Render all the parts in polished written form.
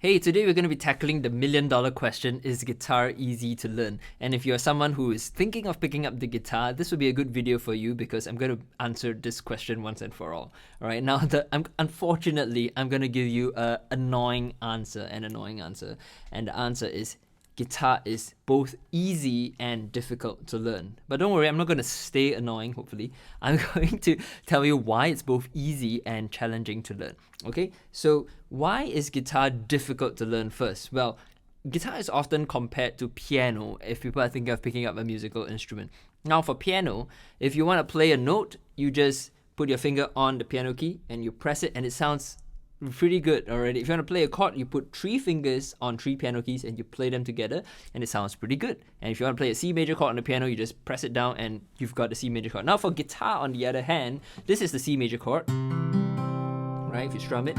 Hey, today we're going to be tackling the million-dollar question, is guitar easy to learn? And if you're someone who is thinking of picking up the guitar, this would be a good video for you because I'm going to answer this question once and for all. All right, now, unfortunately, I'm going to give you an annoying answer. And the answer is guitar is both easy and difficult to learn. But don't worry, I'm not going to stay annoying, hopefully. I'm going to tell you why it's both easy and challenging to learn. Okay, so why is guitar difficult to learn first? Well, guitar is often compared to piano if people are thinking of picking up a musical instrument. Now, for piano, if you want to play a note, you just put your finger on the piano key and you press it and it sounds pretty good already. If you want to play a chord, you put 3 fingers on 3 piano keys and you play them together and it sounds pretty good. And if you want to play a C major chord on the piano, you just press it down and you've got the C major chord. Now for guitar, on the other hand, this is the C major chord, right? If you strum it.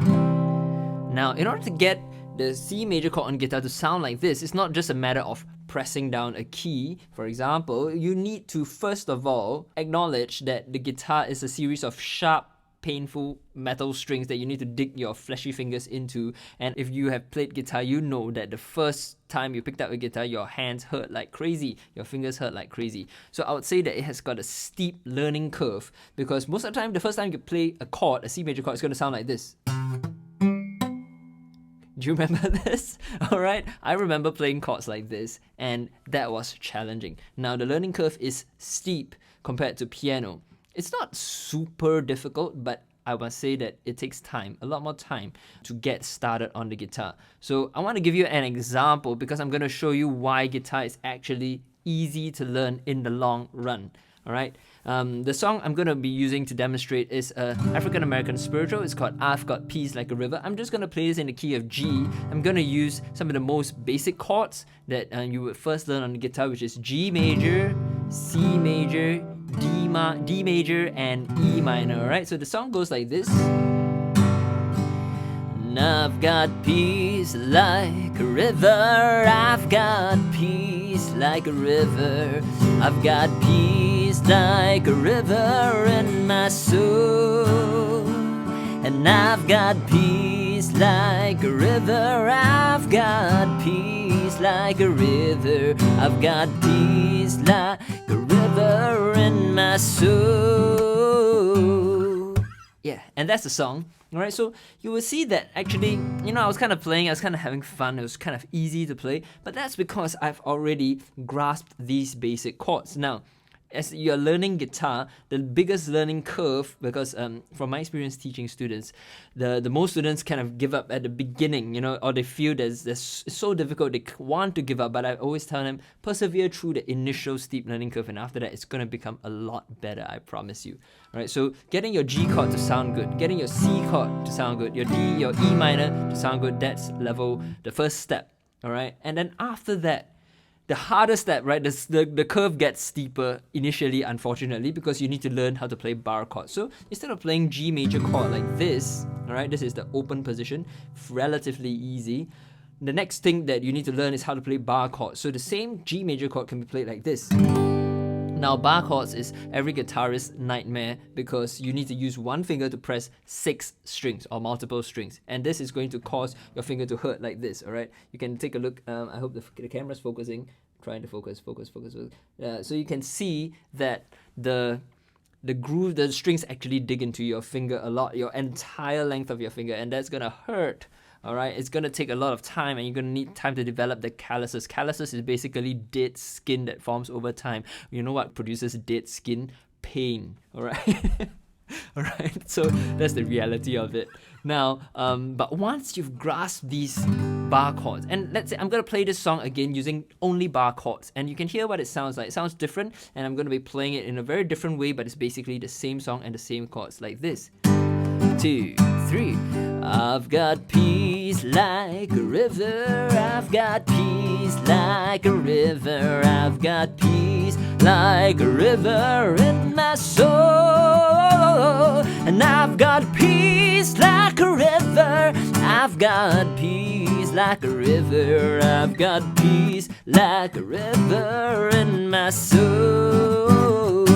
Now, in order to get the C major chord on guitar to sound like this, it's not just a matter of pressing down a key. For example, you need to first of all acknowledge that the guitar is a series of sharp, painful metal strings that you need to dig your fleshy fingers into. And if you have played guitar, you know that the first time you picked up a guitar, your hands hurt like crazy, your fingers hurt like crazy. So I would say that it has got a steep learning curve because most of the time, the first time you play a chord, a C major chord, it's going to sound like this. Do you remember this? Alright, I remember playing chords like this and that was challenging. Now the learning curve is steep compared to piano. It's not super difficult, but I must say that it takes time, a lot more time to get started on the guitar. So I want to give you an example because I'm going to show you why guitar is actually easy to learn in the long run. Alright, the song I'm going to be using to demonstrate is an African American spiritual. It's called I've Got Peace Like a River. I'm just going to play this in the key of G. I'm going to use some of the most basic chords that you would first learn on the guitar, which is G major, C major, D major, and E minor. Alright, so the song goes like this. And I've got peace like a river, I've got peace like a river, I've got peace like a river in my soul. And I've got peace like a river, I've got peace like a river, I've got peace like a river in my soul. Yeah, and that's the song. Alright, so you will see that actually, I was kind of playing, I was kind of having fun, it was kind of easy to play, but that's because I've already grasped these basic chords. Now, as you're learning guitar, the biggest learning curve, because from my experience teaching students, the most students kind of give up at the beginning, or they feel that it's so difficult, they want to give up, but I always tell them, persevere through the initial steep learning curve, and after that, it's going to become a lot better, I promise you. Alright, so getting your G chord to sound good, getting your C chord to sound good, your D, your E minor to sound good, that's the first step, alright? And then after that, the hardest step, right, the curve gets steeper initially, unfortunately, because you need to learn how to play bar chords. So instead of playing G major chord like this, alright, this is the open position, relatively easy. The next thing that you need to learn is how to play bar chords. So the same G major chord can be played like this. Now, bar chords is every guitarist's nightmare because you need to use one finger to press 6 strings or multiple strings. And this is going to cause your finger to hurt like this, alright? You can take a look. I hope the camera's focusing. Trying to focus. So you can see that the groove, the strings actually dig into your finger a lot, your entire length of your finger, and that's going to hurt. Alright, it's going to take a lot of time and you're going to need time to develop the calluses. Calluses is basically dead skin that forms over time. You know what produces dead skin? Pain. Alright? Alright, so that's the reality of it. Now, but once you've grasped these bar chords, and let's say I'm going to play this song again using only bar chords, and you can hear what it sounds like. It sounds different, and I'm going to be playing it in a very different way, but it's basically the same song and the same chords like this. 2, 3. I've got peace like a river, I've got peace like a river, I've got peace like a river in my soul. And I've got peace like a river, I've got peace like a river, I've got peace like a river in my soul.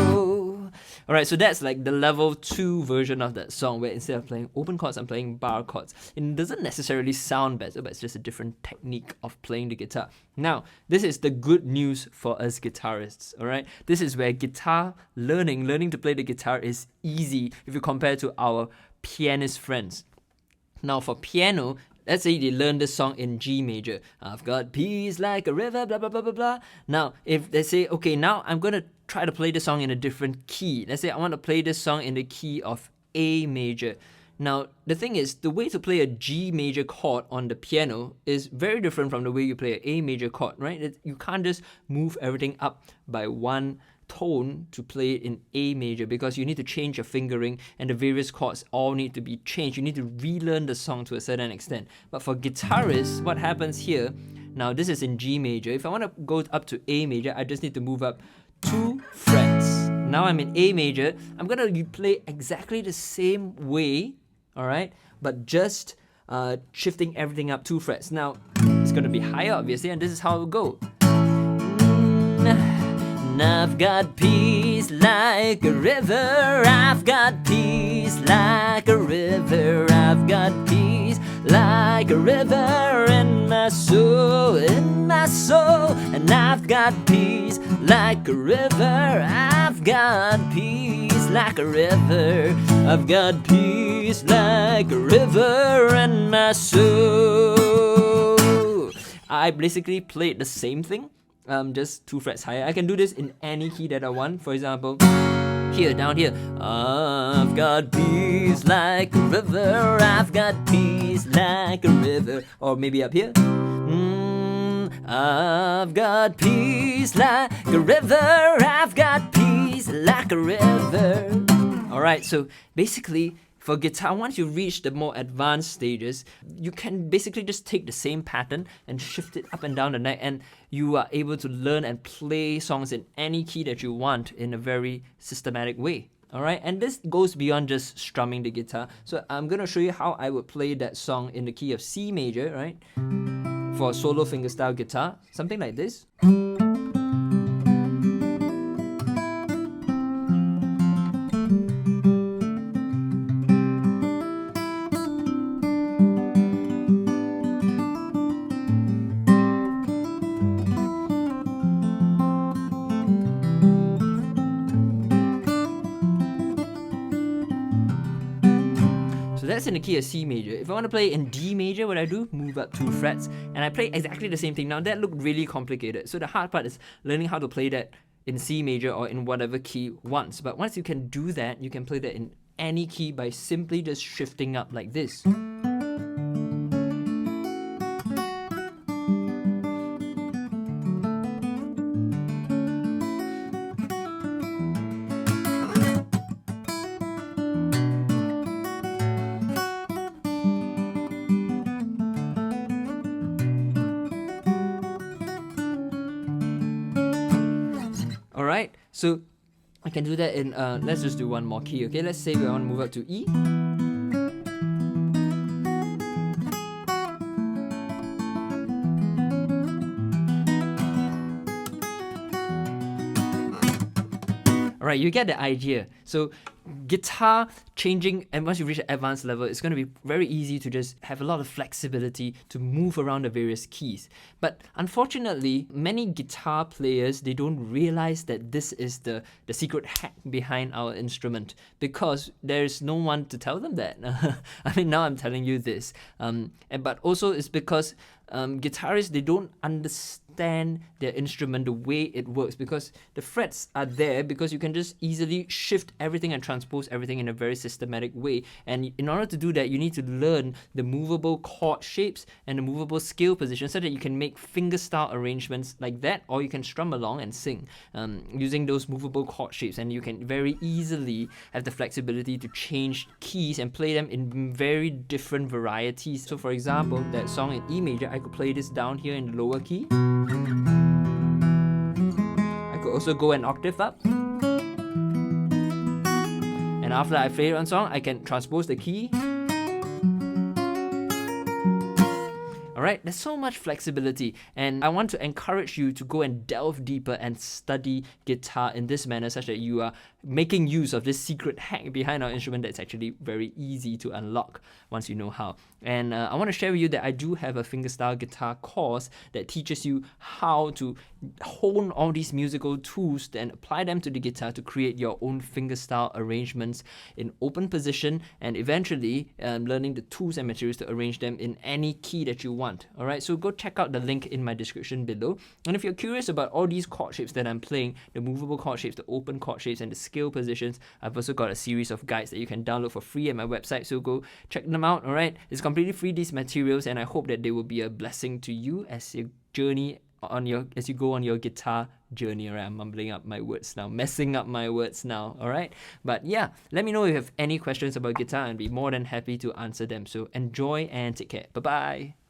Alright, so that's like the level 2 version of that song, where instead of playing open chords, I'm playing bar chords. It doesn't necessarily sound better, but it's just a different technique of playing the guitar. Now, this is the good news for us guitarists, alright? This is where guitar learning to play the guitar is easy if you compare to our pianist friends. Now, for piano, let's say they learn this song in G major. I've got peace like a river, blah, blah, blah, blah, blah. Now, if they say, okay, now I'm going to try to play the song in a different key. Let's say I want to play this song in the key of A major. Now, the thing is, the way to play a G major chord on the piano is very different from the way you play an A major chord, right? You can't just move everything up by one tone to play it in A major, because you need to change your fingering and the various chords all need to be changed. You need to relearn the song to a certain extent. But for guitarists, what happens here, now this is in G major. If I want to go up to A major, I just need to move up 2 frets. Now I'm in A major. I'm going to play exactly the same way, alright, but just shifting everything up 2 frets. Now, it's going to be higher, obviously, and this is how it will go. I've got peace like a river, I've got peace like a river, I've got peace like a river in my soul, and I've got peace like a river, I've got peace like a river, I've got peace like a river in my soul. I basically played the same thing, just 2 frets higher. I can do this in any key that I want. For example, here, down here. I've got peace like a river, I've got peace like a river. Or maybe up here. I've got peace like a river, I've got peace like a river. Alright, so basically, for guitar, once you reach the more advanced stages, you can basically just take the same pattern and shift it up and down the neck, and you are able to learn and play songs in any key that you want in a very systematic way. Alright, and this goes beyond just strumming the guitar. So I'm going to show you how I would play that song in the key of C major, right? For a solo fingerstyle guitar, something like this. So that's in the key of C major. If I want to play in D major, what I do, move up 2 frets, and I play exactly the same thing. Now that looked really complicated. So the hard part is learning how to play that in C major or in whatever key once. But once you can do that, you can play that in any key by simply just shifting up like this. Alright, so I can do that in, let's just do one more key, okay? Let's say we want to move up to E. Alright, you get the idea. So guitar changing, and once you reach an advanced level, it's going to be very easy to just have a lot of flexibility to move around the various keys. But unfortunately, many guitar players, they don't realize that this is the secret hack behind our instrument, because there's no one to tell them that. I mean, now I'm telling you this. But also it's because guitarists, they don't understand their instrument the way it works, because the frets are there because you can just easily shift everything and transpose everything in a very systematic way. And in order to do that, you need to learn the movable chord shapes and the movable scale positions so that you can make fingerstyle arrangements like that, or you can strum along and sing using those movable chord shapes, and you can very easily have the flexibility to change keys and play them in very different varieties. So for example, that song in E major, I could play this down here in the lower key. I could also go an octave up. And after I play one song, I can transpose the key. Alright, there's so much flexibility, and I want to encourage you to go and delve deeper and study guitar in this manner, such that you are making use of this secret hack behind our instrument that's actually very easy to unlock once you know how. And I want to share with you that I do have a fingerstyle guitar course that teaches you how to hone all these musical tools and apply them to the guitar to create your own fingerstyle arrangements in open position, and eventually learning the tools and materials to arrange them in any key that you want. Alright, so go check out the link in my description below. And if you're curious about all these chord shapes that I'm playing, the movable chord shapes, the open chord shapes, and the scale positions, I've also got a series of guides that you can download for free at my website, so go check them out. Alright, it's completely free, these materials, and I hope that they will be a blessing to you as you go on your guitar journey. Alright, I'm mumbling up my words now, messing up my words now. Alright, but yeah, let me know if you have any questions about guitar, and be more than happy to answer them. So enjoy and take care. Bye bye.